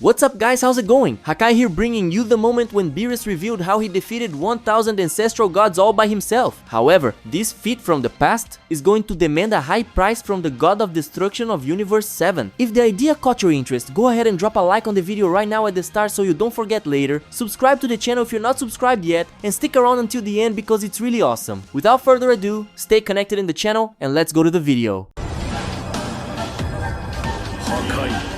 What's up guys, how's it going? Hakai here bringing you the moment when Beerus revealed how he defeated 1000 ancestral gods all by himself. However, this feat from the past is going to demand a high price from the god of destruction of Universe 7. If the idea caught your interest, go ahead and drop a like on the video right now at the start so you don't forget later. Subscribe to the channel if you're not subscribed yet, and stick around until the end because it's really awesome. Without further ado, stay connected in the channel and let's go to the video. Hakai.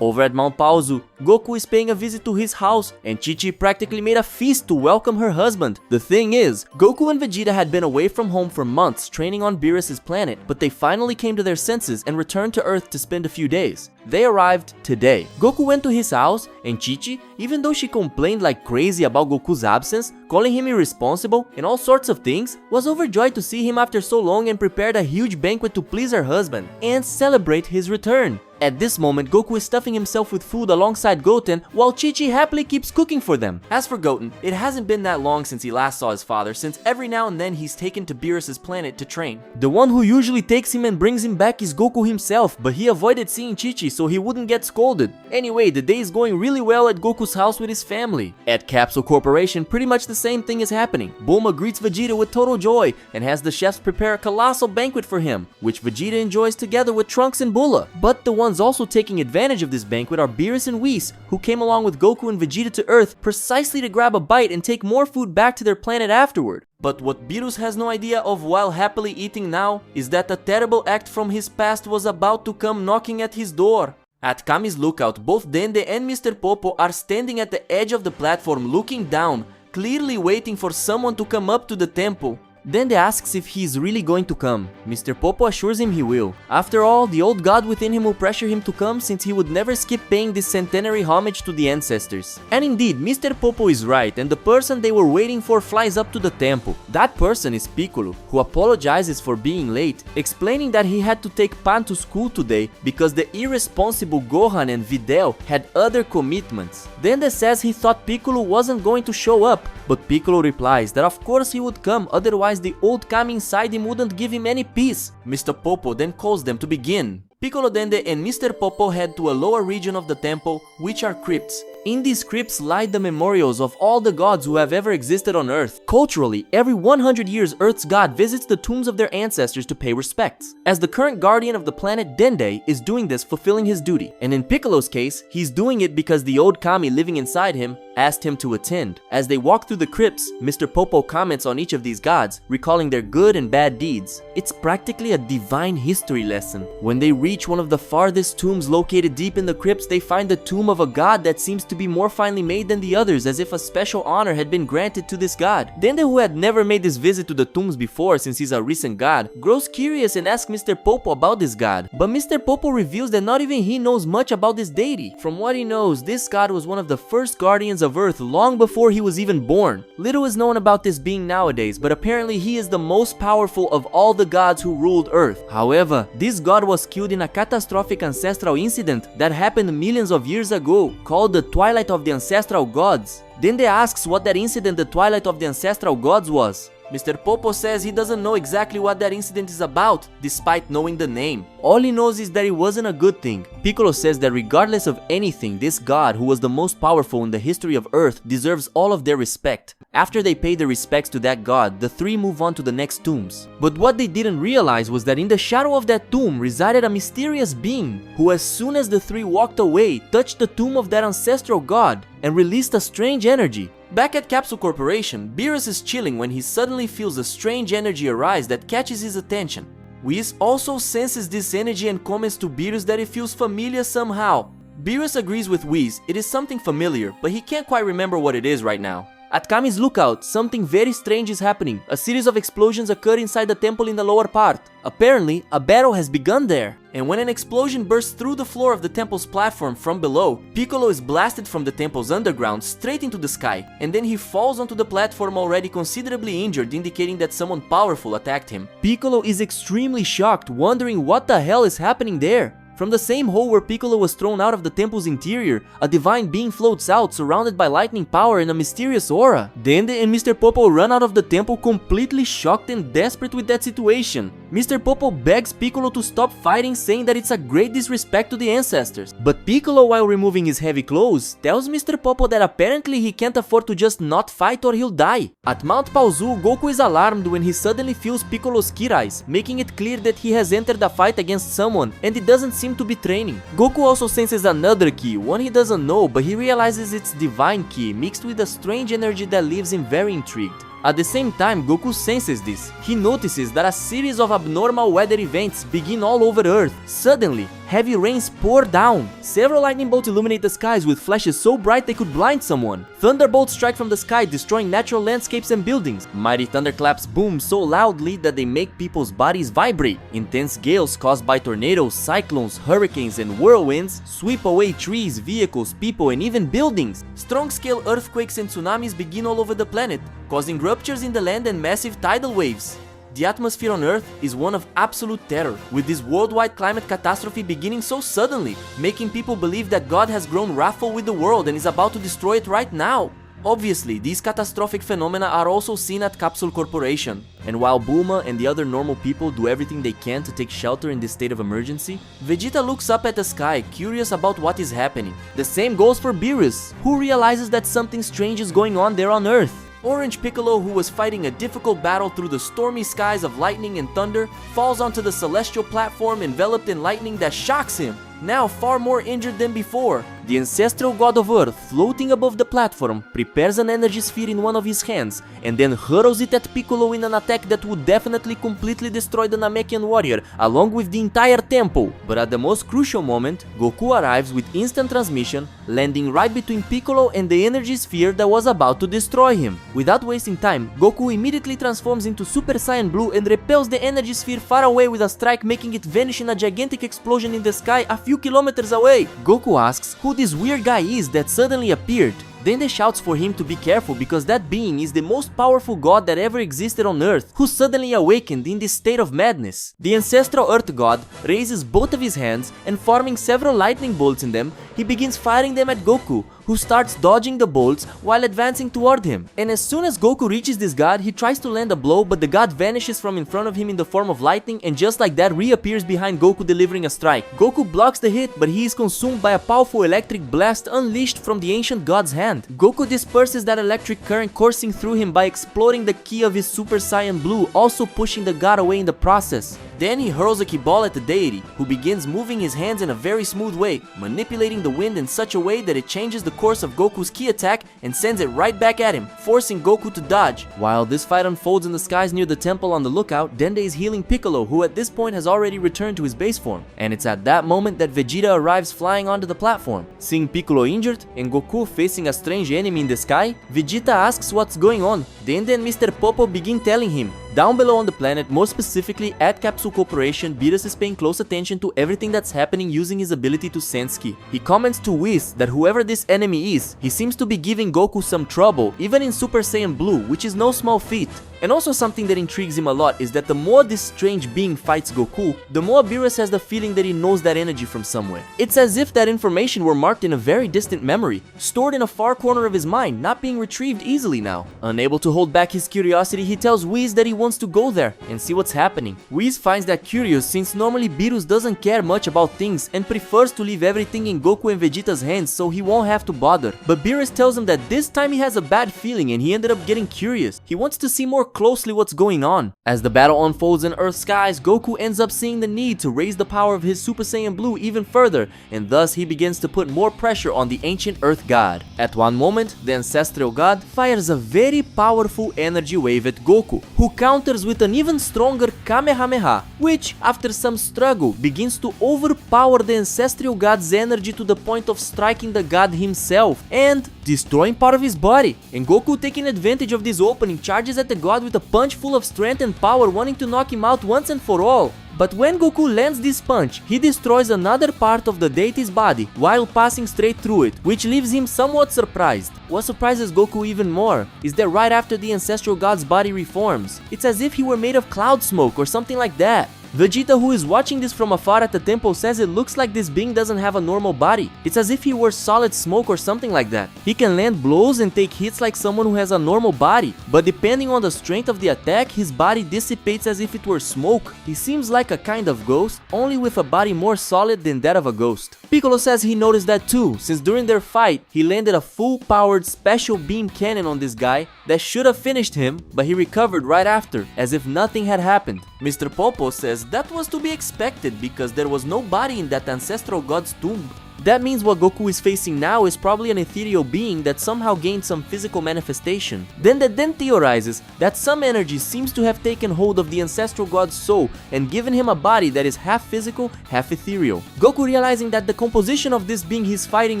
Over at Mount Pauzu, Goku is paying a visit to his house, and Chi-Chi practically made a feast to welcome her husband. The thing is, Goku and Vegeta had been away from home for months training on Beerus' planet, but they finally came to their senses and returned to Earth to spend a few days. They arrived today. Goku went to his house, and Chi-Chi, even though she complained like crazy about Goku's absence, calling him irresponsible and all sorts of things, was overjoyed to see him after so long and prepared a huge banquet to please her husband and celebrate his return. At this moment, Goku is stuffing himself with food alongside Goten, while Chi-Chi happily keeps cooking for them. As for Goten, it hasn't been that long since he last saw his father, since every now and then he's taken to Beerus' planet to train. The one who usually takes him and brings him back is Goku himself, but he avoided seeing Chi-Chi so he wouldn't get scolded. Anyway, the day is going really well at Goku's house with his family. At Capsule Corporation, pretty much the same thing is happening. Bulma greets Vegeta with total joy and has the chefs prepare a colossal banquet for him, which Vegeta enjoys together with Trunks and Bulla. But the ones also taking advantage of this banquet are Beerus and Whis, who came along with Goku and Vegeta to Earth precisely to grab a bite and take more food back to their planet afterward. But what Beerus has no idea of while happily eating now is that a terrible act from his past was about to come knocking at his door. At Kami's lookout, both Dende and Mr. Popo are standing at the edge of the platform looking down, clearly waiting for someone to come up to the temple. Dende asks if he is really going to come. Mr. Popo assures him he will. After all, the old god within him will pressure him to come since he would never skip paying this centenary homage to the ancestors. And indeed, Mr. Popo is right, and the person they were waiting for flies up to the temple. That person is Piccolo, who apologizes for being late, explaining that he had to take Pan to school today because the irresponsible Gohan and Videl had other commitments. Dende says he thought Piccolo wasn't going to show up, but Piccolo replies that of course he would come, otherwise the old Kami inside him wouldn't give him any peace. Mr. Popo then calls them to begin. Piccolo, Dende and Mr. Popo head to a lower region of the temple, which are crypts. In these crypts lie the memorials of all the gods who have ever existed on Earth. Culturally, every 100 years Earth's god visits the tombs of their ancestors to pay respects. As the current guardian of the planet, Dende is doing this fulfilling his duty. And in Piccolo's case, he's doing it because the old Kami living inside him asked him to attend. As they walk through the crypts, Mr. Popo comments on each of these gods, recalling their good and bad deeds. It's practically a divine history lesson. When they reach one of the farthest tombs located deep in the crypts, they find the tomb of a god that seems to be more finely made than the others, as if a special honor had been granted to this god. Dende, who had never made this visit to the tombs before since he's a recent god, grows curious and asks Mr. Popo about this god. But Mr. Popo reveals that not even he knows much about this deity. From what he knows, this god was one of the first guardians of Earth long before he was even born. Little is known about this being nowadays, but apparently he is the most powerful of all the gods who ruled Earth. However, this god was killed in a catastrophic ancestral incident that happened millions of years ago, called the Twilight of the Ancestral Gods. Dende asks what that incident, the Twilight of the Ancestral Gods, was. Mr. Popo says he doesn't know exactly what that incident is about, despite knowing the name. All he knows is that it wasn't a good thing. Piccolo says that regardless of anything, this god, who was the most powerful in the history of Earth, deserves all of their respect. After they pay their respects to that god, the three move on to the next tombs. But what they didn't realize was that in the shadow of that tomb resided a mysterious being, who as soon as the three walked away, touched the tomb of that ancestral god and released a strange energy. Back at Capsule Corporation, Beerus is chilling when he suddenly feels a strange energy arise that catches his attention. Whis also senses this energy and comments to Beerus that it feels familiar somehow. Beerus agrees with Whis, it is something familiar, but he can't quite remember what it is right now. At Kami's lookout, something very strange is happening. A series of explosions occur inside the temple in the lower part. Apparently, a battle has begun there. And when an explosion bursts through the floor of the temple's platform from below, Piccolo is blasted from the temple's underground straight into the sky, and then he falls onto the platform already considerably injured, indicating that someone powerful attacked him. Piccolo is extremely shocked, wondering what the hell is happening there. From the same hole where Piccolo was thrown out of the temple's interior, a divine being floats out, surrounded by lightning power and a mysterious aura. Dende and Mr. Popo run out of the temple completely shocked and desperate with that situation. Mr. Popo begs Piccolo to stop fighting, saying that it's a great disrespect to the ancestors. But Piccolo, while removing his heavy clothes, tells Mr. Popo that apparently he can't afford to just not fight or he'll die. At Mount Paozu, Goku is alarmed when he suddenly feels Piccolo's ki rise, making it clear that he has entered a fight against someone and it doesn't seem to be training. Goku also senses another ki, one he doesn't know, but he realizes it's divine ki mixed with a strange energy that leaves him very intrigued. At the same time, Goku senses this. He notices that a series of abnormal weather events begin all over Earth. Suddenly, heavy rains pour down. Several lightning bolts illuminate the skies with flashes so bright they could blind someone. Thunderbolts strike from the sky, destroying natural landscapes and buildings. Mighty thunderclaps boom so loudly that they make people's bodies vibrate. Intense gales caused by tornadoes, cyclones, hurricanes, and whirlwinds sweep away trees, vehicles, people, and even buildings. Strong-scale earthquakes and tsunamis begin all over the planet, causing ruptures in the land and massive tidal waves. The atmosphere on Earth is one of absolute terror, with this worldwide climate catastrophe beginning so suddenly, making people believe that God has grown wrathful with the world and is about to destroy it right now. Obviously, these catastrophic phenomena are also seen at Capsule Corporation, and while Bulma and the other normal people do everything they can to take shelter in this state of emergency, Vegeta looks up at the sky, curious about what is happening. The same goes for Beerus, who realizes that something strange is going on there on Earth. Orange Piccolo, who was fighting a difficult battle through the stormy skies of lightning and thunder, falls onto the celestial platform enveloped in lightning that shocks him, now far more injured than before. The ancestral god of Earth, floating above the platform, prepares an energy sphere in one of his hands, and then hurls it at Piccolo in an attack that would definitely completely destroy the Namekian warrior, along with the entire temple. But at the most crucial moment, Goku arrives with instant transmission, landing right between Piccolo and the energy sphere that was about to destroy him. Without wasting time, Goku immediately transforms into Super Saiyan Blue and repels the energy sphere far away with a strike, making it vanish in a gigantic explosion in the sky a few kilometers away. Goku asks who this weird guy is that suddenly appeared. Then they shouts for him to be careful because that being is the most powerful god that ever existed on Earth, who suddenly awakened in this state of madness. The ancestral Earth god raises both of his hands and forming several lightning bolts in them, he begins firing them at Goku, who starts dodging the bolts while advancing toward him. And as soon as Goku reaches this god, he tries to land a blow, but the god vanishes from in front of him in the form of lightning and just like that reappears behind Goku delivering a strike. Goku blocks the hit, but he is consumed by a powerful electric blast unleashed from the ancient god's hand. Goku disperses that electric current coursing through him by exploding the ki of his Super Saiyan Blue, also pushing the god away in the process. Then he hurls a ki ball at the deity, who begins moving his hands in a very smooth way, manipulating the wind in such a way that it changes the course of Goku's ki attack and sends it right back at him, forcing Goku to dodge. While this fight unfolds in the skies near the temple on the lookout, Dende is healing Piccolo, who at this point has already returned to his base form. And it's at that moment that Vegeta arrives flying onto the platform. Seeing Piccolo injured and Goku facing a strange enemy in the sky, Vegeta asks what's going on. Dende and Mr. Popo begin telling him. Down below on the planet, more specifically at Capsule Corporation, Beerus is paying close attention to everything that's happening using his ability to sense ki. He comments to Whis that whoever this enemy is, he seems to be giving Goku some trouble, even in Super Saiyan Blue, which is no small feat. And also something that intrigues him a lot is that the more this strange being fights Goku, the more Beerus has the feeling that he knows that energy from somewhere. It's as if that information were marked in a very distant memory, stored in a far corner of his mind, not being retrieved easily now. Unable to hold back his curiosity, he tells Whis that he wants to go there and see what's happening. Whis finds that curious since normally Beerus doesn't care much about things and prefers to leave everything in Goku and Vegeta's hands so he won't have to bother. But Beerus tells him that this time he has a bad feeling and he ended up getting curious. He wants to see more closely what's going on. As the battle unfolds in Earth's skies, Goku ends up seeing the need to raise the power of his Super Saiyan Blue even further, and thus he begins to put more pressure on the ancient Earth god. At one moment, the ancestral god fires a very powerful energy wave at Goku, who counters with an even stronger Kamehameha, which, after some struggle, begins to overpower the ancestral god's energy to the point of striking the god himself and destroying part of his body. And Goku, taking advantage of this opening, charges at the god with a punch full of strength and power, wanting to knock him out once and for all. But when Goku lands this punch, he destroys another part of the deity's body while passing straight through it, which leaves him somewhat surprised. What surprises Goku even more is that right after the ancestral god's body reforms, it's as if he were made of cloud smoke or something like that. Vegeta, who is watching this from afar at the temple, says it looks like this being doesn't have a normal body. It's as if he were solid smoke or something like that. He can land blows and take hits like someone who has a normal body, but depending on the strength of the attack, his body dissipates as if it were smoke. He seems like a kind of ghost, only with a body more solid than that of a ghost. Piccolo says he noticed that too, since during their fight, he landed a full-powered special beam cannon on this guy that should have finished him, but he recovered right after, as if nothing had happened. Mr. Popo says that was to be expected because there was no body in that ancestral god's tomb. That means what Goku is facing now is probably an ethereal being that somehow gained some physical manifestation. Then theorizes that some energy seems to have taken hold of the ancestral god's soul and given him a body that is half physical, half ethereal. Goku, realizing that the composition of this being he's fighting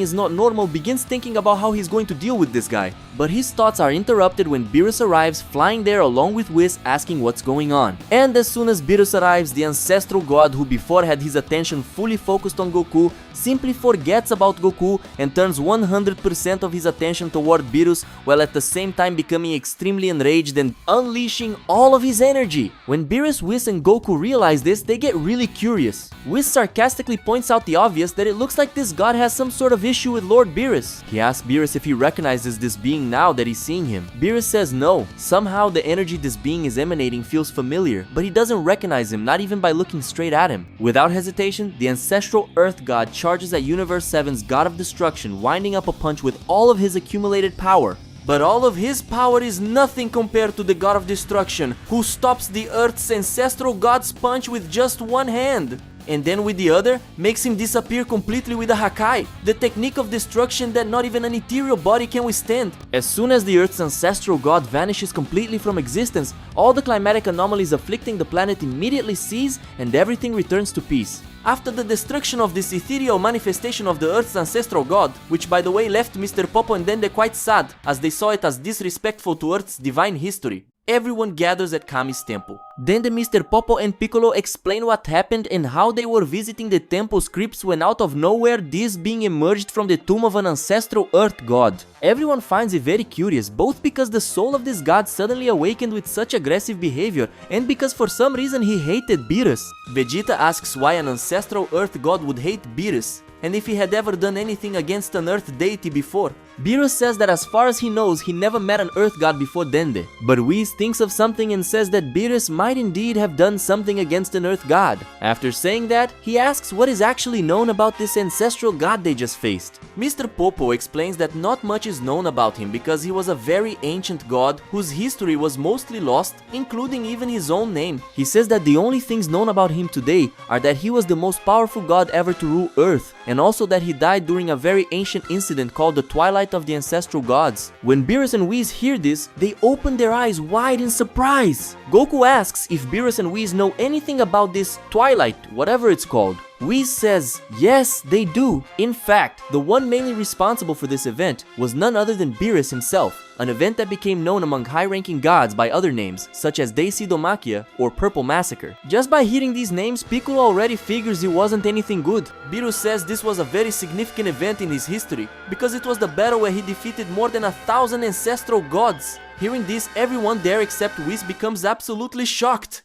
is not normal, begins thinking about how he's going to deal with this guy. But his thoughts are interrupted when Beerus arrives, flying there along with Whis, asking what's going on. And as soon as Beerus arrives, the ancestral god, who before had his attention fully focused on Goku, simply forgets about Goku and turns 100% of his attention toward Beerus, while at the same time becoming extremely enraged and unleashing all of his energy. When Beerus, Whis, and Goku realize this, they get really curious. Whis sarcastically points out the obvious, that it looks like this god has some sort of issue with Lord Beerus. He asks Beerus if he recognizes this being now that he's seeing him. Beerus says no. Somehow the energy this being is emanating feels familiar, but he doesn't recognize him, not even by looking straight at him. Without hesitation, the ancestral Earth god charges at Universe 7's God of Destruction, winding up a punch with all of his accumulated power. But all of his power is nothing compared to the God of Destruction, who stops the Earth's ancestral god's punch with just one hand, and then with the other, makes him disappear completely with a Hakai, the technique of destruction that not even an ethereal body can withstand. As soon as the Earth's ancestral god vanishes completely from existence, all the climatic anomalies afflicting the planet immediately cease and everything returns to peace. After the destruction of this ethereal manifestation of the Earth's ancestral god, which by the way left Mr. Popo and Dende quite sad, as they saw it as disrespectful to Earth's divine history, everyone gathers at Kami's temple. Then Mr. Popo and Piccolo explain what happened and how they were visiting the temple's crypts when out of nowhere this being emerged from the tomb of an ancestral Earth god. Everyone finds it very curious, both because the soul of this god suddenly awakened with such aggressive behavior and because for some reason he hated Beerus. Vegeta asks why an ancestral Earth god would hate Beerus, and if he had ever done anything against an Earth deity before. Beerus says that as far as he knows, he never met an Earth god before Dende. But Whis thinks of something and says that Beerus might indeed have done something against an Earth god. After saying that, he asks what is actually known about this ancestral god they just faced. Mr. Popo explains that not much is known about him because he was a very ancient god whose history was mostly lost, including even his own name. He says that the only things known about him today are that he was the most powerful god ever to rule Earth, and also that he died during a very ancient incident called the Twilight of the Ancestral Gods. When Beerus and Whis hear this, they open their eyes wide in surprise. Goku asks if Beerus and Whis know anything about this Twilight, whatever it's called. Whis says yes, they do. In fact, the one mainly responsible for this event was none other than Beerus himself, an event that became known among high-ranking gods by other names, such as Deicidomaquia or Purple Massacre. Just by hearing these names, Piccolo already figures it wasn't anything good. Beerus says this was a very significant event in his history, because it was the battle where he defeated more than 1,000 ancestral gods. Hearing this, everyone there except Whis becomes absolutely shocked.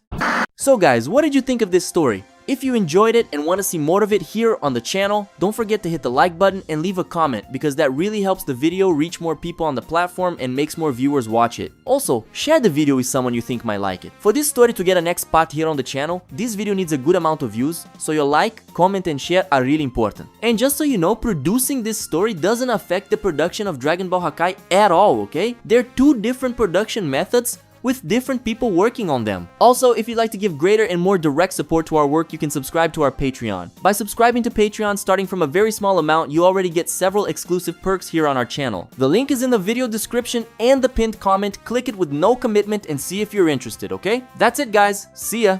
So guys, what did you think of this story? If you enjoyed it and want to see more of it here on the channel, don't forget to hit the like button and leave a comment because that really helps the video reach more people on the platform and makes more viewers watch it. Also, share the video with someone you think might like it. For this story to get a next spot here on the channel, this video needs a good amount of views, so your like, comment and share are really important. And just so you know, producing this story doesn't affect the production of Dragon Ball Hakai at all, okay? They're two different production methods with different people working on them. Also, if you'd like to give greater and more direct support to our work, you can subscribe to our Patreon. By subscribing to Patreon, starting from a very small amount, you already get several exclusive perks here on our channel. The link is in the video description and the pinned comment. Click it with no commitment and see if you're interested, okay? That's it guys, see ya!